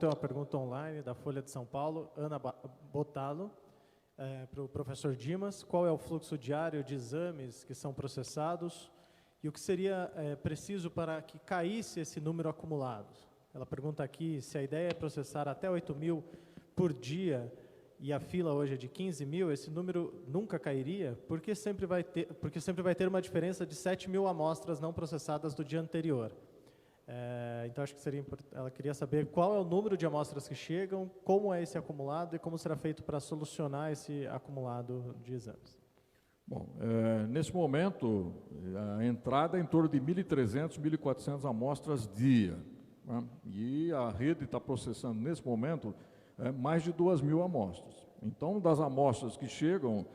Tem uma pergunta online da Folha de São Paulo, Ana Botalo, para o professor Dimas. Qual é o fluxo diário de exames que são processados e o que seria preciso para que caísse esse número acumulado? Ela pergunta aqui se a ideia é processar até 8.000 por dia e a fila hoje é de 15.000, esse número nunca cairia, porque sempre vai ter uma diferença de 7.000 amostras não processadas do dia anterior. Então, acho que ela queria saber qual é o número de amostras que chegam, como é esse acumulado e como será feito para solucionar esse acumulado de exames. Bom, nesse momento, a entrada é em torno de 1.300, 1.400 amostras dia, né? E a rede está processando, nesse momento, mais de 2.000 amostras. Então, das amostras que chegam,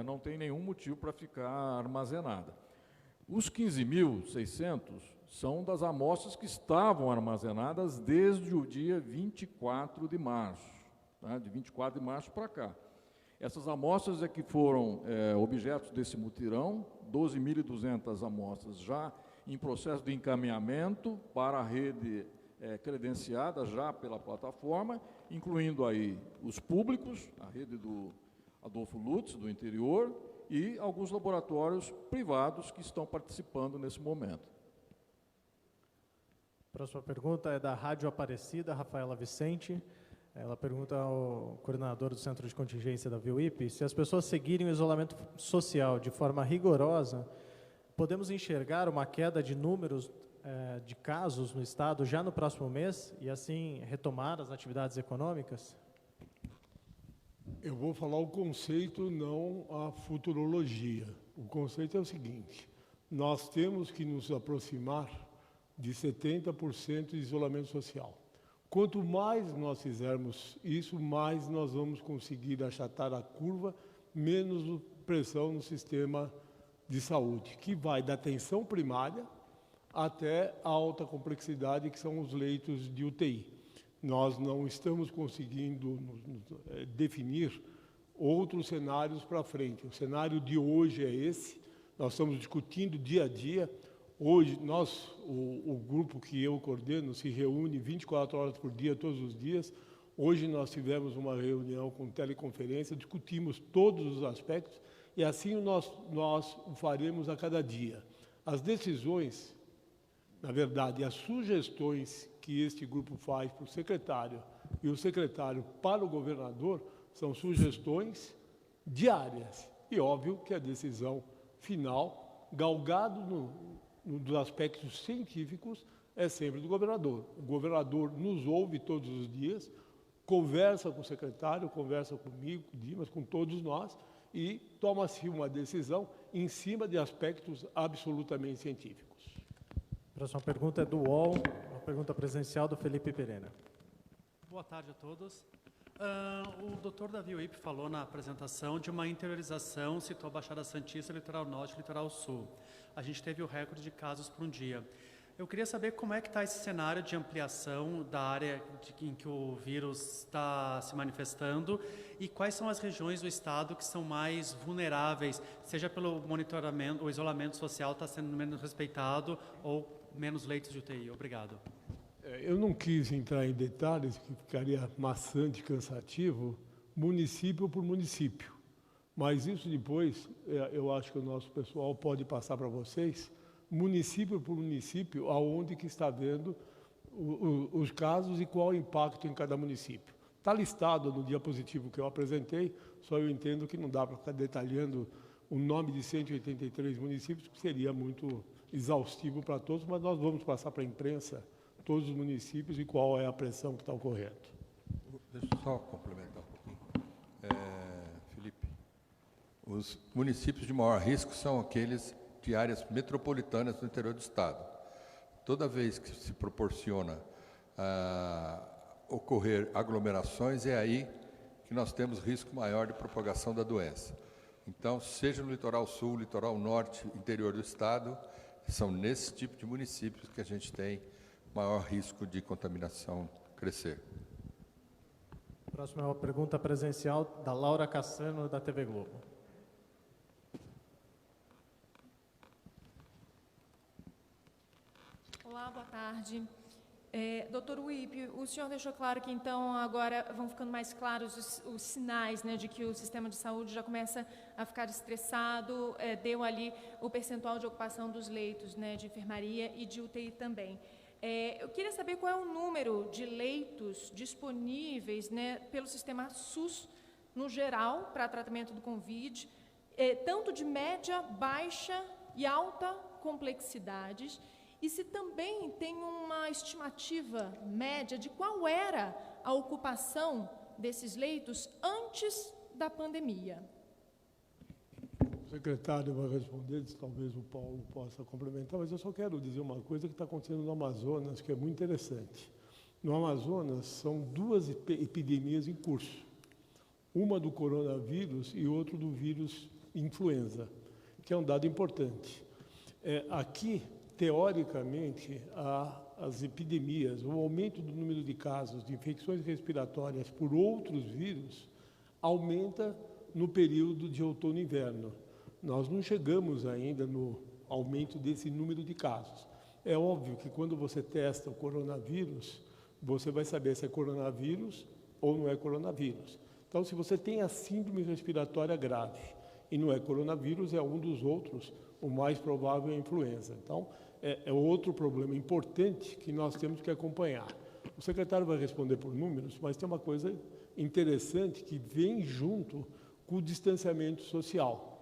não tem nenhum motivo para ficar armazenada. Os 15.600 são das amostras que estavam armazenadas desde o dia 24 de março, tá? De 24 de março para cá. Essas amostras é que foram objetos desse mutirão, 12.200 amostras já em processo de encaminhamento para a rede credenciada já pela plataforma, incluindo aí os públicos, a rede do Adolfo Lutz, do interior, e alguns laboratórios privados que estão participando nesse momento. Próxima pergunta é da Rádio Aparecida, Rafaela Vicente. Ela pergunta ao coordenador do Centro de Contingência da VUIP se as pessoas seguirem o isolamento social de forma rigorosa, podemos enxergar uma queda de números de casos no Estado já no próximo mês e, assim, retomar as atividades econômicas? Eu vou falar o conceito, não a futurologia. O conceito é o seguinte: nós temos que nos aproximar de 70% de isolamento social. Quanto mais nós fizermos isso, mais nós vamos conseguir achatar a curva, menos pressão no sistema de saúde, que vai da atenção primária até a alta complexidade, que são os leitos de UTI. Nós não estamos conseguindo definir outros cenários para frente. O cenário de hoje é esse, nós estamos discutindo dia a dia. Hoje, o grupo que eu coordeno se reúne 24 horas por dia, todos os dias. Hoje nós tivemos uma reunião com teleconferência, discutimos todos os aspectos e assim nós o faremos a cada dia. As decisões, na verdade, as sugestões que este grupo faz para o secretário e o secretário para o governador são sugestões diárias. E óbvio que a decisão final, galgado dos aspectos científicos, é sempre do governador. O governador nos ouve todos os dias, conversa com o secretário, conversa comigo, com o Dimas, com todos nós, e toma-se uma decisão em cima de aspectos absolutamente científicos. Próxima pergunta é do UOL, uma pergunta presencial do Felipe Perena. Boa tarde a todos. O doutor Davi Uip falou na apresentação de uma interiorização, citou a Baixada Santista, Litoral Norte e Litoral Sul. A gente teve o recorde de casos por um dia. Eu queria saber como é que está esse cenário de ampliação da área em que o vírus está se manifestando e quais são as regiões do estado que são mais vulneráveis, seja pelo monitoramento, o isolamento social está sendo menos respeitado ou menos leitos de UTI. Obrigado. Eu não quis entrar em detalhes, que ficaria maçante e cansativo, município por município. Mas isso depois, eu acho que o nosso pessoal pode passar para vocês, município por município, aonde que está vendo os casos e qual o impacto em cada município. Está listado no diapositivo que eu apresentei, só eu entendo que não dá para ficar detalhando o nome de 183 municípios, que seria muito exaustivo para todos, mas nós vamos passar para a imprensa todos os municípios e qual é a pressão que está ocorrendo. Deixa eu só complementar um pouquinho. Felipe, os municípios de maior risco são aqueles de áreas metropolitanas do interior do estado. Toda vez que se proporciona ocorrer aglomerações, é aí que nós temos risco maior de propagação da doença. Então, seja no litoral sul, litoral norte, interior do estado, são nesse tipo de municípios que a gente tem maior risco de contaminação crescer. Próxima é uma pergunta presencial da Laura Cassano, da TV Globo. Olá, boa tarde. Doutor Uip, o senhor deixou claro que, então, agora vão ficando mais claros os sinais, né, de que o sistema de saúde já começa a ficar estressado, deu ali o percentual de ocupação dos leitos, né, de enfermaria e de UTI também. Eu queria saber qual é o número de leitos disponíveis, né, pelo sistema SUS, no geral, para tratamento do Covid, tanto de média, baixa e alta complexidades, e se também tem uma estimativa média de qual era a ocupação desses leitos antes da pandemia. O secretário vai responder, talvez o Paulo possa complementar, mas eu só quero dizer uma coisa que está acontecendo no Amazonas, que é muito interessante. No Amazonas, são 2 epidemias em curso. Uma do coronavírus e outra do vírus influenza, que é um dado importante. Aqui, teoricamente, as epidemias, o aumento do número de casos de infecções respiratórias por outros vírus aumenta no período de outono e inverno. Nós não chegamos ainda no aumento desse número de casos. É óbvio que quando você testa o coronavírus, você vai saber se é coronavírus ou não é coronavírus. Então, se você tem a síndrome respiratória grave e não é coronavírus, é um dos outros, o mais provável é a influenza. Então, é outro problema importante que nós temos que acompanhar. O secretário vai responder por números, mas tem uma coisa interessante que vem junto com o distanciamento social.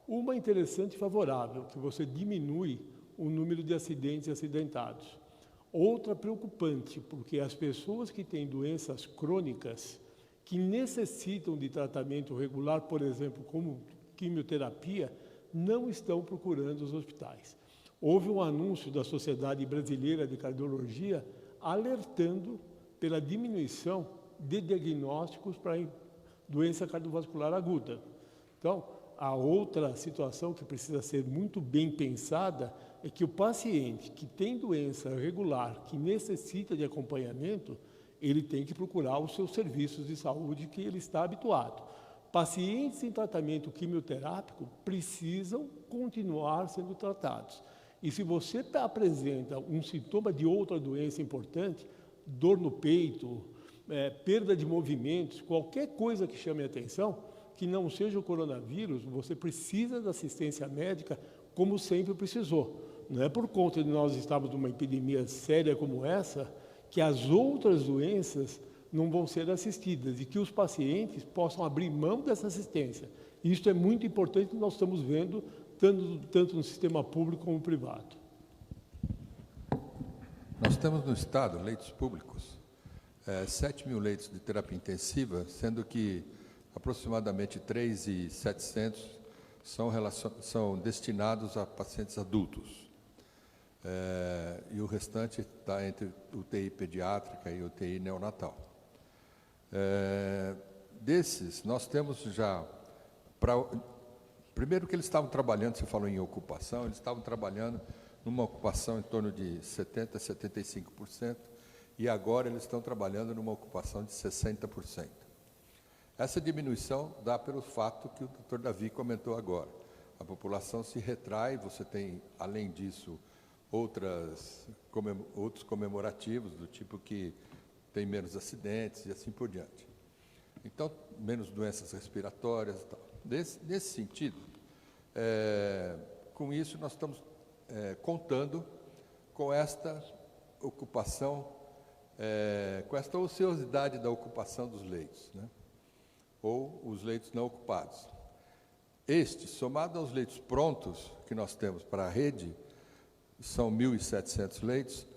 Uma interessante e favorável, que você diminui o número de acidentes e acidentados. Outra preocupante, porque as pessoas que têm doenças crônicas, que necessitam de tratamento regular, por exemplo, como quimioterapia, não estão procurando os hospitais. Houve um anúncio da Sociedade Brasileira de Cardiologia alertando pela diminuição de diagnósticos para doença cardiovascular aguda. Então, a outra situação que precisa ser muito bem pensada é que o paciente que tem doença regular, que necessita de acompanhamento, ele tem que procurar os seus serviços de saúde que ele está habituado. Pacientes em tratamento quimioterápico precisam continuar sendo tratados. E se você apresenta um sintoma de outra doença importante, dor no peito, perda de movimentos, qualquer coisa que chame a atenção, que não seja o coronavírus, você precisa da assistência médica como sempre precisou. Não é por conta de nós estarmos numa epidemia séria como essa, que as outras doenças não vão ser assistidas e que os pacientes possam abrir mão dessa assistência. Isso é muito importante, nós estamos vendo, tanto no sistema público como no privado. Nós temos no Estado, leitos públicos, 7 mil leitos de terapia intensiva, sendo que aproximadamente 3.700 são destinados a pacientes adultos. E o restante está entre UTI pediátrica e UTI neonatal. Desses, nós temos já... Primeiro que eles estavam trabalhando, você falou em ocupação, eles estavam trabalhando numa ocupação em torno de 70% a 75%, e agora eles estão trabalhando numa ocupação de 60%. Essa diminuição dá pelo fato que o Dr. Davi comentou agora. A população se retrai, você tem, além disso, outros comemorativos, do tipo que tem menos acidentes e assim por diante. Então, menos doenças respiratórias e tal. Nesse sentido, com isso, nós estamos contando com esta ocupação, com esta ociosidade da ocupação dos leitos, né? Ou os leitos não ocupados. Este, somado aos leitos prontos que nós temos para a rede, são 1.700 leitos,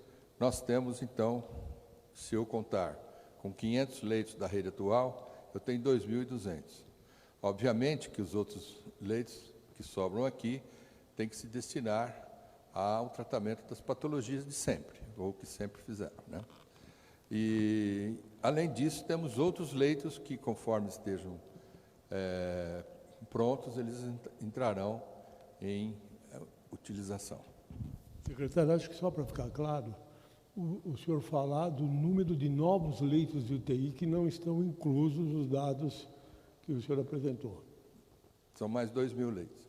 nós temos, então, se eu contar com 500 leitos da rede atual, eu tenho 2.200. Obviamente que os outros leitos que sobram aqui têm que se destinar ao tratamento das patologias de sempre, ou que sempre fizeram, né? E, além disso, temos outros leitos que, conforme estejam prontos, eles entrarão em utilização. Secretário, acho que só para ficar claro, o senhor falar do número de novos leitos de UTI que não estão inclusos nos dados que o senhor apresentou. São mais 2.000 leitos.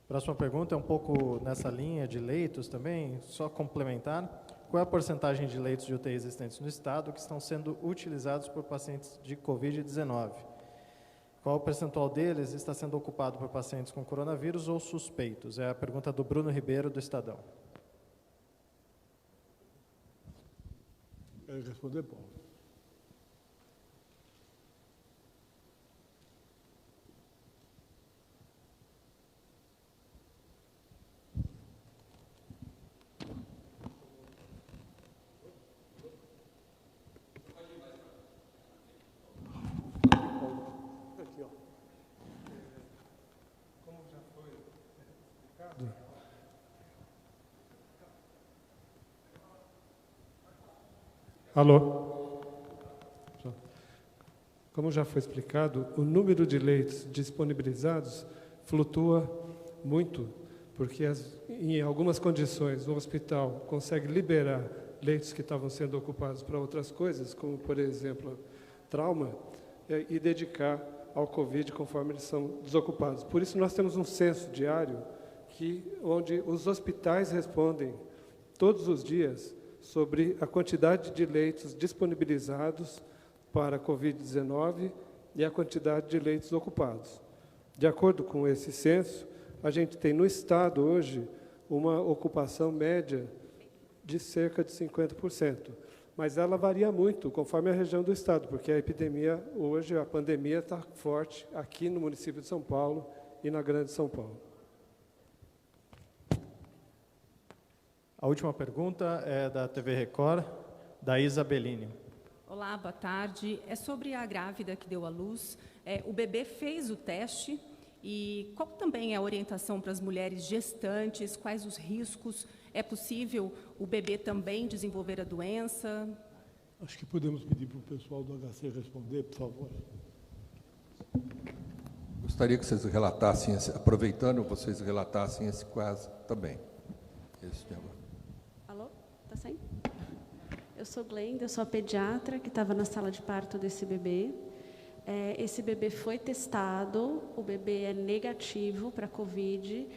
Próxima pergunta é um pouco nessa linha de leitos também, só complementar. Qual é a porcentagem de leitos de UTI existentes no estado que estão sendo utilizados por pacientes de Covid-19? Qual o percentual deles está sendo ocupado por pacientes com coronavírus ou suspeitos? É a pergunta do Bruno Ribeiro, do Estadão. Quer responder, Paulo? Aqui, ó. Como já foi explicado, alô? Como já foi explicado, o número de leitos disponibilizados flutua muito, porque em algumas condições o hospital consegue liberar leitos que estavam sendo ocupados para outras coisas, como, por exemplo, trauma, e dedicar ao Covid conforme eles são desocupados. Por isso, nós temos um censo diário onde os hospitais respondem todos os dias sobre a quantidade de leitos disponibilizados para a Covid-19 e a quantidade de leitos ocupados. De acordo com esse censo, a gente tem no Estado hoje uma ocupação média de cerca de 50%, mas ela varia muito conforme a região do Estado, porque a epidemia hoje, a pandemia está forte aqui no município de São Paulo e na Grande São Paulo. A última pergunta é da TV Record, da Isa Bellini. Olá, boa tarde. É sobre a grávida que deu à luz. O bebê fez o teste e qual também é a orientação para as mulheres gestantes? Quais os riscos? É possível o bebê também desenvolver a doença? Acho que podemos pedir para o pessoal do HC responder, por favor. Gostaria que vocês relatassem, aproveitando, vocês relatassem esse caso também. Esse tema. Alô? Está saindo? Eu sou Glenda, eu sou a pediatra que estava na sala de parto desse bebê. Esse bebê foi testado, o bebê é negativo para Covid,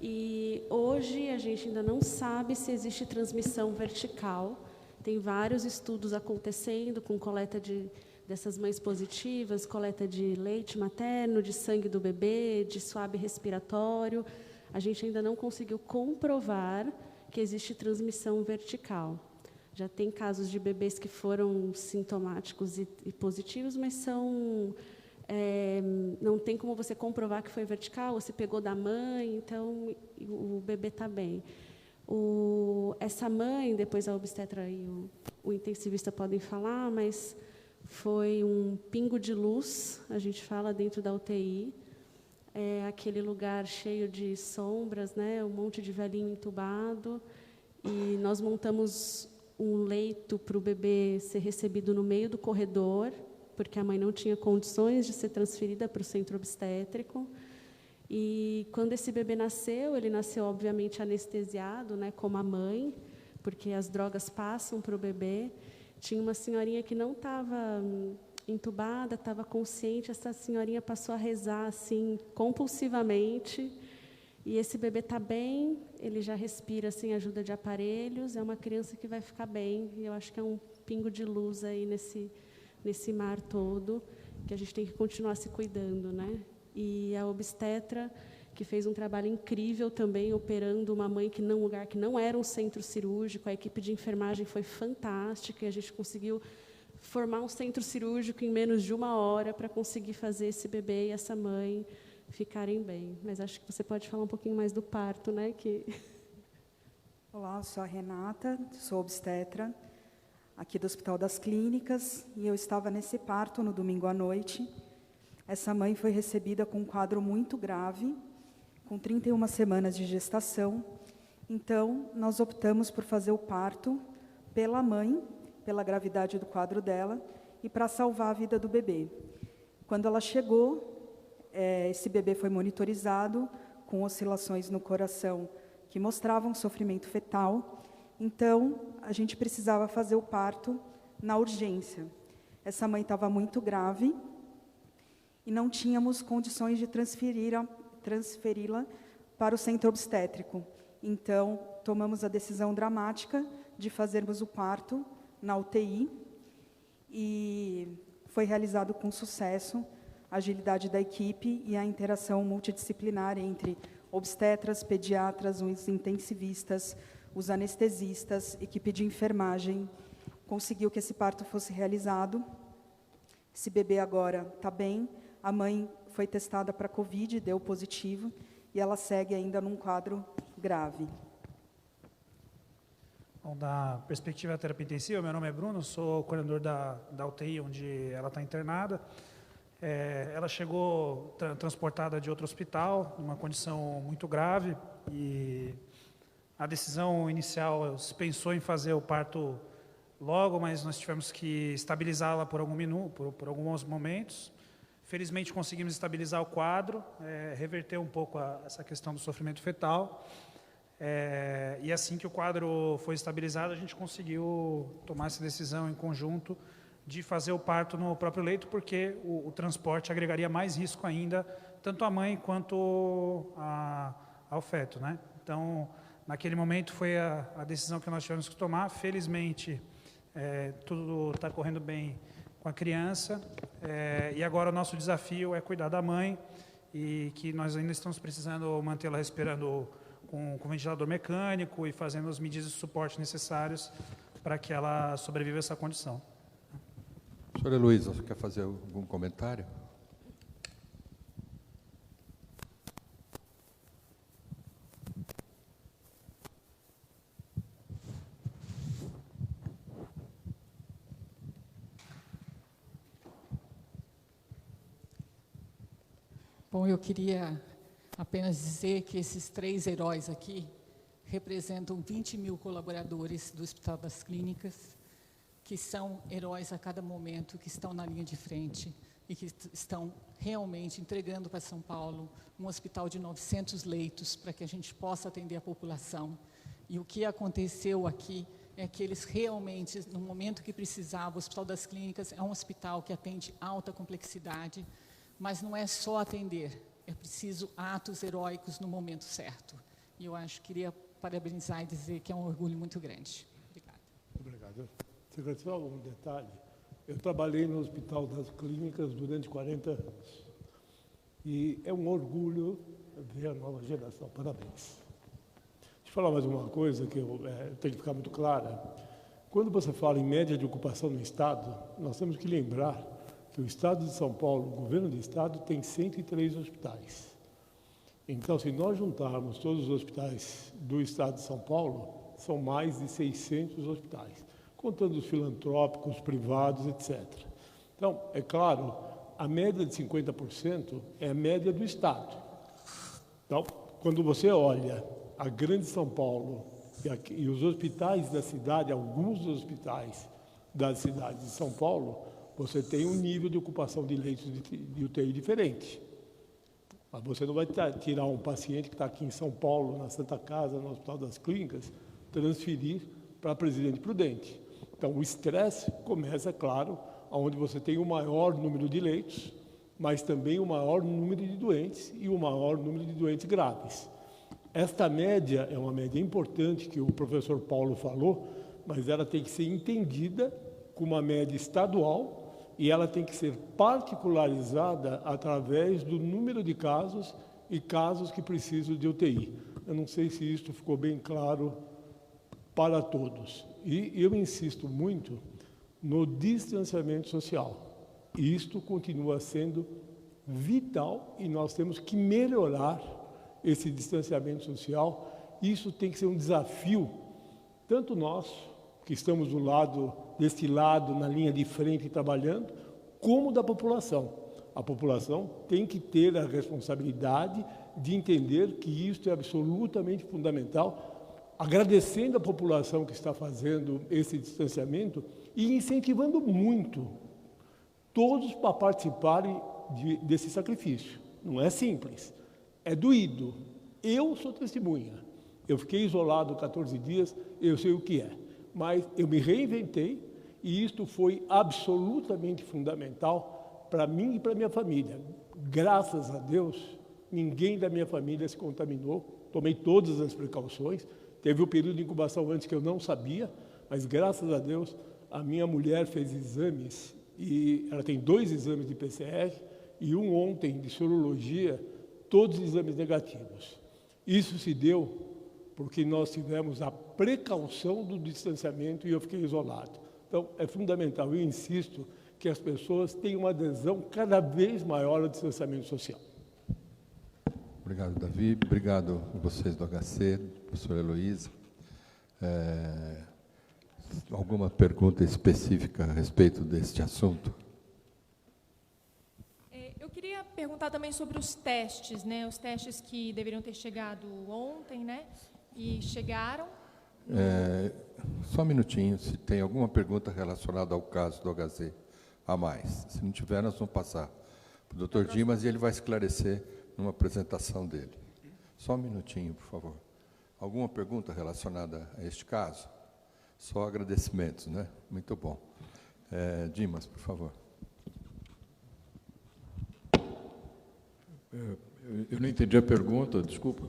e hoje a gente ainda não sabe se existe transmissão vertical. Tem vários estudos acontecendo com coleta dessas mães positivas, coleta de leite materno, de sangue do bebê, de suave respiratório. A gente ainda não conseguiu comprovar que existe transmissão vertical. Já tem casos de bebês que foram sintomáticos e positivos, mas não tem como você comprovar que foi vertical, você pegou da mãe, então o bebê está bem. Essa mãe, depois a obstetra e o intensivista podem falar, mas foi um pingo de luz, a gente fala, dentro da UTI. Aquele lugar cheio de sombras, né, um monte de velhinho entubado, e nós montamos um leito para o bebê ser recebido no meio do corredor, porque a mãe não tinha condições de ser transferida para o centro obstétrico. E quando esse bebê nasceu, ele nasceu, obviamente, anestesiado, né, como a mãe, porque as drogas passam para o bebê. Tinha uma senhorinha que não estava entubada, estava consciente, essa senhorinha passou a rezar assim, compulsivamente. E esse bebê está bem, ele já respira sem ajuda de aparelhos, é uma criança que vai ficar bem, e eu acho que é um pingo de luz aí nesse mar todo, que a gente tem que continuar se cuidando, né? E a obstetra, que fez um trabalho incrível também, operando uma mãe num lugar que não era um centro cirúrgico, a equipe de enfermagem foi fantástica, e a gente conseguiu formar um centro cirúrgico em menos de 1 hora para conseguir fazer esse bebê e essa mãe ficarem bem. Mas acho que você pode falar um pouquinho mais do parto, né? Olá, eu sou a Renata, sou obstetra aqui do Hospital das Clínicas, e eu estava nesse parto no domingo à noite. Essa mãe foi recebida com um quadro muito grave, com 31 semanas de gestação. Então, nós optamos por fazer o parto pela mãe, pela gravidade do quadro dela, e para salvar a vida do bebê. Quando ela chegou, esse bebê foi monitorizado com oscilações no coração que mostravam sofrimento fetal. Então, a gente precisava fazer o parto na urgência. Essa mãe estava muito grave e não tínhamos condições de transferi-la para o centro obstétrico. Então, tomamos a decisão dramática de fazermos o parto na UTI e foi realizado com sucesso, a agilidade da equipe e a interação multidisciplinar entre obstetras, pediatras, os intensivistas, os anestesistas, equipe de enfermagem, conseguiu que esse parto fosse realizado. Esse bebê agora está bem, a mãe foi testada para Covid, deu positivo, e ela segue ainda num quadro grave. Bom, da perspectiva da terapia intensiva, meu nome é Bruno, sou coordenador da UTI, onde ela está internada. Ela chegou transportada de outro hospital, numa condição muito grave, e a decisão inicial se pensou em fazer o parto logo, mas nós tivemos que estabilizá-la por alguns momentos. Felizmente conseguimos estabilizar o quadro, reverter um pouco essa questão do sofrimento fetal. E assim que o quadro foi estabilizado, a gente conseguiu tomar essa decisão em conjunto de fazer o parto no próprio leito, porque o transporte agregaria mais risco ainda, tanto à mãe quanto ao feto, né? Então, naquele momento foi a decisão que nós tivemos que tomar. Felizmente, tudo está correndo bem com a criança, e agora o nosso desafio é cuidar da mãe, e que nós ainda estamos precisando mantê-la respirando com ventilador mecânico e fazendo as medidas de suporte necessários para que ela sobreviva a essa condição. Senhora Heloísa, você quer fazer algum comentário? Bom, eu queria apenas dizer que esses 3 heróis aqui representam 20 mil colaboradores do Hospital das Clínicas, que são heróis a cada momento, que estão na linha de frente e que estão realmente entregando para São Paulo um hospital de 900 leitos para que a gente possa atender a população. E o que aconteceu aqui é que eles realmente, no momento que precisavam, o Hospital das Clínicas é um hospital que atende alta complexidade, mas não é só atender, é preciso atos heróicos no momento certo. E eu queria parabenizar e dizer que é um orgulho muito grande. Obrigada. Obrigado. Secretário, só um detalhe. Eu trabalhei no Hospital das Clínicas durante 40 anos. E é um orgulho ver a nova geração. Parabéns. Deixa eu falar mais uma coisa que tem que ficar muito clara. Quando você fala em média de ocupação no Estado, nós temos que lembrar que o Estado de São Paulo, o governo do Estado, tem 103 hospitais. Então, se nós juntarmos todos os hospitais do Estado de São Paulo, são mais de 600 hospitais, contando os filantrópicos, privados, etc. Então, é claro, a média de 50% é a média do Estado. Então, quando você olha a grande São Paulo e os hospitais da cidade, alguns dos hospitais da cidade de São Paulo, você tem um nível de ocupação de leitos de UTI diferente. Mas você não vai tirar um paciente que está aqui em São Paulo, na Santa Casa, no Hospital das Clínicas, transferir para a Presidente Prudente. Então, o estresse começa, claro, onde você tem o maior número de leitos, mas também o maior número de doentes e o maior número de doentes graves. Esta média é uma média importante que o professor Paulo falou, mas ela tem que ser entendida como uma média estadual e ela tem que ser particularizada através do número de casos e casos que precisam de UTI. Eu não sei se isso ficou bem claro para todos. E eu insisto muito no distanciamento social. Isto continua sendo vital e nós temos que melhorar esse distanciamento social. Isso tem que ser um desafio, tanto nós, que estamos deste lado, na linha de frente trabalhando, como da população. A população tem que ter a responsabilidade de entender que isso é absolutamente fundamental, agradecendo a população que está fazendo esse distanciamento e incentivando muito todos para participarem desse sacrifício. Não é simples, é doído. Eu sou testemunha. Eu fiquei isolado 14 dias, eu sei o que é. Mas eu me reinventei e isto foi absolutamente fundamental para mim e para minha família. Graças a Deus, ninguém da minha família se contaminou, tomei todas as precauções. Teve um período de incubação antes que eu não sabia, mas graças a Deus a minha mulher fez exames, e ela tem 2 exames de PCR e um ontem de sorologia, todos exames negativos. Isso se deu porque nós tivemos a precaução do distanciamento e eu fiquei isolado. Então, é fundamental, eu insisto, que as pessoas tenham uma adesão cada vez maior ao distanciamento social. Obrigado, Davi. Obrigado a vocês do HC, professora Heloísa. Alguma pergunta específica a respeito deste assunto? Eu queria perguntar também sobre os testes, né? Os testes que deveriam ter chegado ontem, né? E chegaram. Só um minutinho, se tem alguma pergunta relacionada ao caso do HZ a mais. Se não tiver, nós vamos passar para o Dr. Dimas e ele vai esclarecer numa apresentação dele. Só um minutinho, por favor. Alguma pergunta relacionada a este caso? Só agradecimentos, né? Muito bom. Dimas, por favor. Eu não entendi a pergunta, desculpa.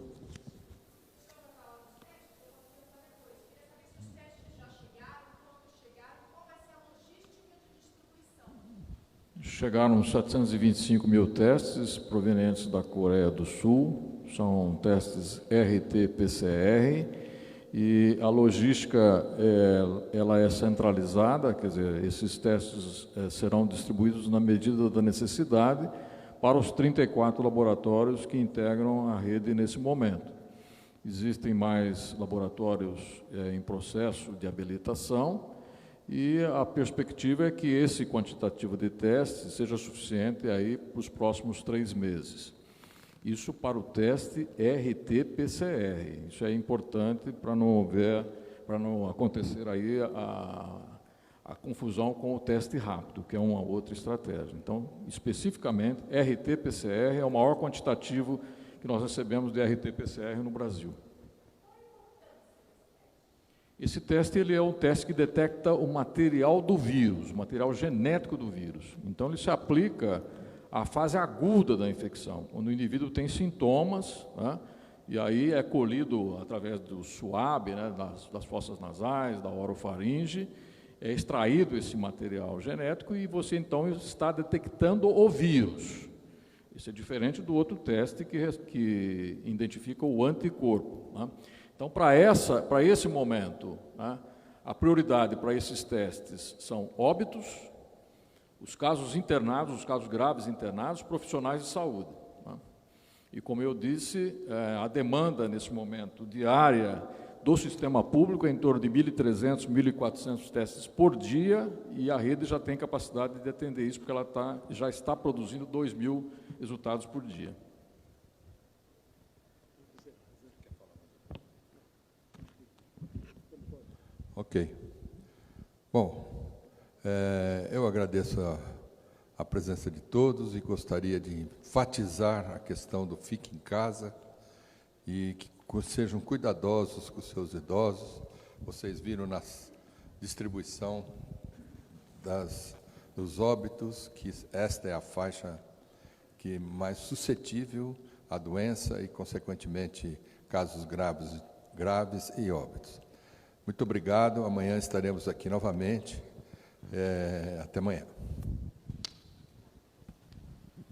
Chegaram 725 mil testes provenientes da Coreia do Sul, são testes RT-PCR, e a logística ela é centralizada, quer dizer, esses testes serão distribuídos na medida da necessidade para os 34 laboratórios que integram a rede nesse momento. Existem mais laboratórios em processo de habilitação, e a perspectiva é que esse quantitativo de testes seja suficiente aí para os próximos 3 meses. Isso para o teste RT-PCR. Isso é importante para não acontecer aí a confusão com o teste rápido, que é uma outra estratégia. Então, especificamente, RT-PCR é o maior quantitativo que nós recebemos de RT-PCR no Brasil. Esse teste ele é um teste que detecta o material do vírus, o material genético do vírus. Então, ele se aplica à fase aguda da infecção, quando o indivíduo tem sintomas, né, e aí é colhido através do suave, né, das fossas nasais, da orofaringe, é extraído esse material genético e você, então, está detectando o vírus. Isso é diferente do outro teste que identifica o anticorpo, né? Então, para esse momento, né, a prioridade para esses testes são óbitos, os casos internados, os casos graves internados, profissionais de saúde, né? E, como eu disse, a demanda, nesse momento, diária do sistema público é em torno de 1.300, 1.400 testes por dia, e a rede já tem capacidade de atender isso, porque ela já está produzindo 2.000 resultados por dia. Ok. Bom, eu agradeço a presença de todos e gostaria de enfatizar a questão do fique em casa e que sejam cuidadosos com os seus idosos. Vocês viram na distribuição dos óbitos que esta é a faixa que mais suscetível à doença e, consequentemente, casos graves e óbitos. Muito obrigado. Amanhã estaremos aqui novamente. Até amanhã.